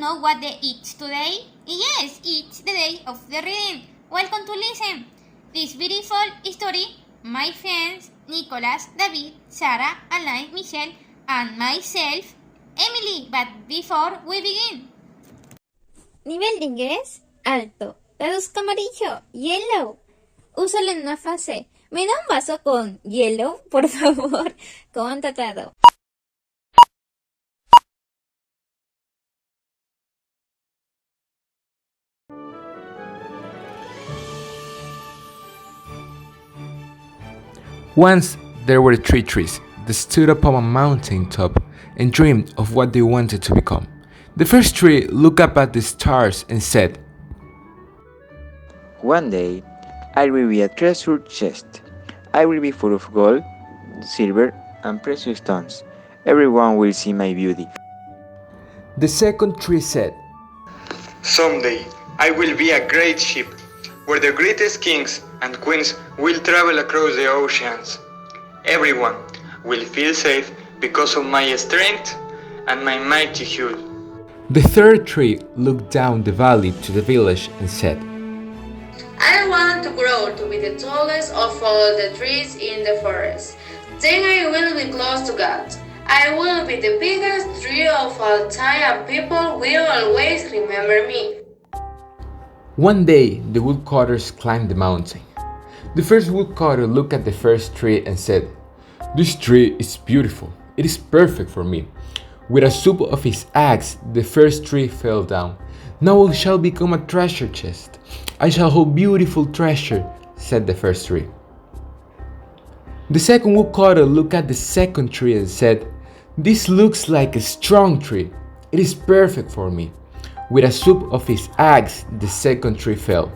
know what day it's today? Yes, it's the day of the reading. Welcome to listen. This beautiful story, my friends Nicolas, David, Sarah, Alain, Michelle, and myself, Emily. But before we begin. Nivel de inglés, alto. Traduzca amarillo, yellow. Úsalo en una frase. ¿Me da un vaso con hielo, por favor? ¿Cómo han tratado? Once there were 3 trees that stood up on a mountain top and dreamed of what they wanted to become. The first tree looked up at the stars and said, "One day, I will be a treasure chest. I will be full of gold, silver, and precious stones. Everyone will see my beauty." The second tree said, "Someday, I will be a great ship, where the greatest kings and queens will travel across the oceans. Everyone will feel safe because of my strength and my mightyhood." The third tree looked down the valley to the village and said, "I want to grow to be the tallest of all the trees in the forest. Then I will be close to God. I will be the biggest tree of all time and people will always remember me." One day, the woodcutters climbed the mountain. The first woodcutter looked at the first tree and said, "This tree is beautiful. It is perfect for me." With a swoop of his axe, the first tree fell down. "Now I shall become a treasure chest. I shall hold beautiful treasure," said the first tree. The second woodcutter looked at the second tree and said, "This looks like a strong tree. It is perfect for me." With a swoop of his axe, the second tree fell.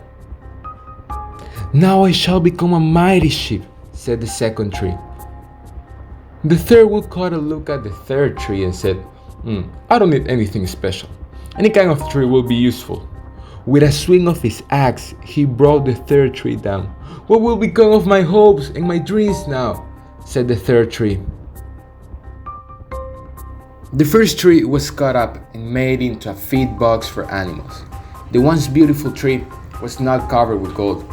"Now I shall become a mighty ship," said the second tree. The third woodcutter looked at the third tree and said, "I don't need anything special. Any kind of tree will be useful." With a swing of his axe, he brought the third tree down. "What will become of my hopes and my dreams now?" said the third tree. The first tree was cut up and made into a feed box for animals. The once beautiful tree was not covered with gold,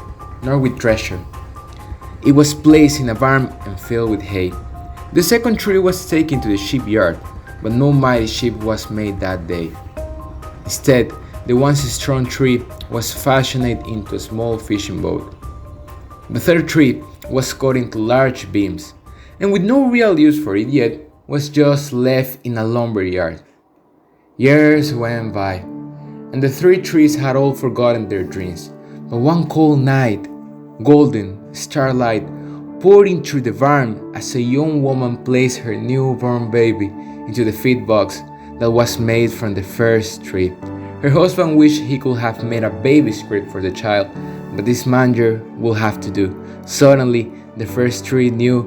nor with treasure. It was placed in a barn and filled with hay. The second tree was taken to the shipyard, but no mighty ship was made that day. Instead, the once strong tree was fashioned into a small fishing boat. The third tree was cut into large beams, and with no real use for it yet, was just left in a lumber yard. Years went by, and the 3 trees had all forgotten their dreams. But one cold night, golden starlight poured in through the barn as a young woman placed her newborn baby into the feed box that was made from the first tree. Her husband wished he could have made a baby's crib for the child, but this manger will have to do. Suddenly, the first tree knew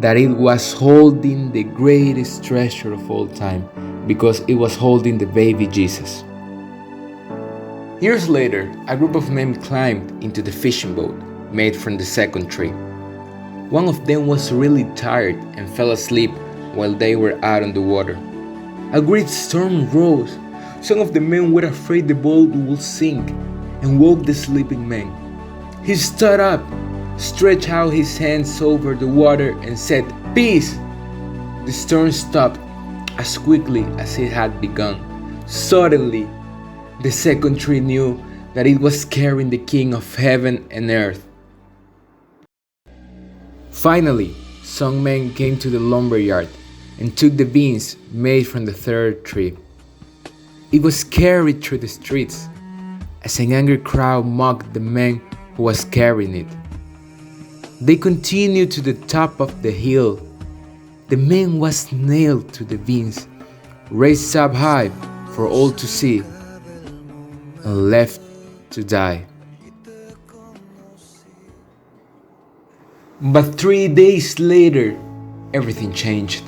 that it was holding the greatest treasure of all time, because it was holding the baby Jesus. Years later, a group of men climbed into the fishing boat made from the second tree. One of them was really tired and fell asleep while they were out on the water. A great storm rose. Some of the men were afraid the boat would sink and woke the sleeping man. He stood up, stretched out his hands over the water and said, "Peace!" The storm stopped as quickly as it had begun. Suddenly, the second tree knew that it was carrying the King of heaven and earth. Finally, some men came to the lumber yard and took the beams made from the third tree. It was carried through the streets as an angry crowd mocked the man who was carrying it. They continued to the top of the hill. The man was nailed to the beams, raised up high for all to see, and left to die. But 3 days later, everything changed.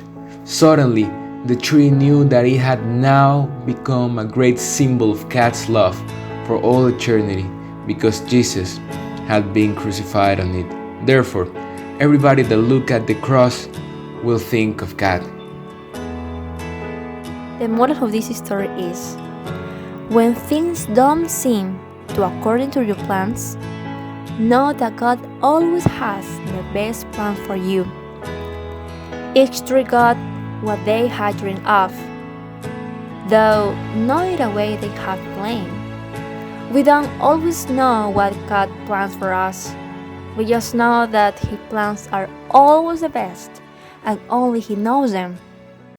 Suddenly, the tree knew that it had now become a great symbol of God's love for all eternity, because Jesus had been crucified on it. Therefore, everybody that look at the cross will think of God. The moral of this story is, When things don't seem to according to your plans, know that God always has the best plan for you. Each tree got what they had dreamed of, though not in a way they had planned. We don't always know what God plans for us. We just know that His plans are always the best, and only He knows them.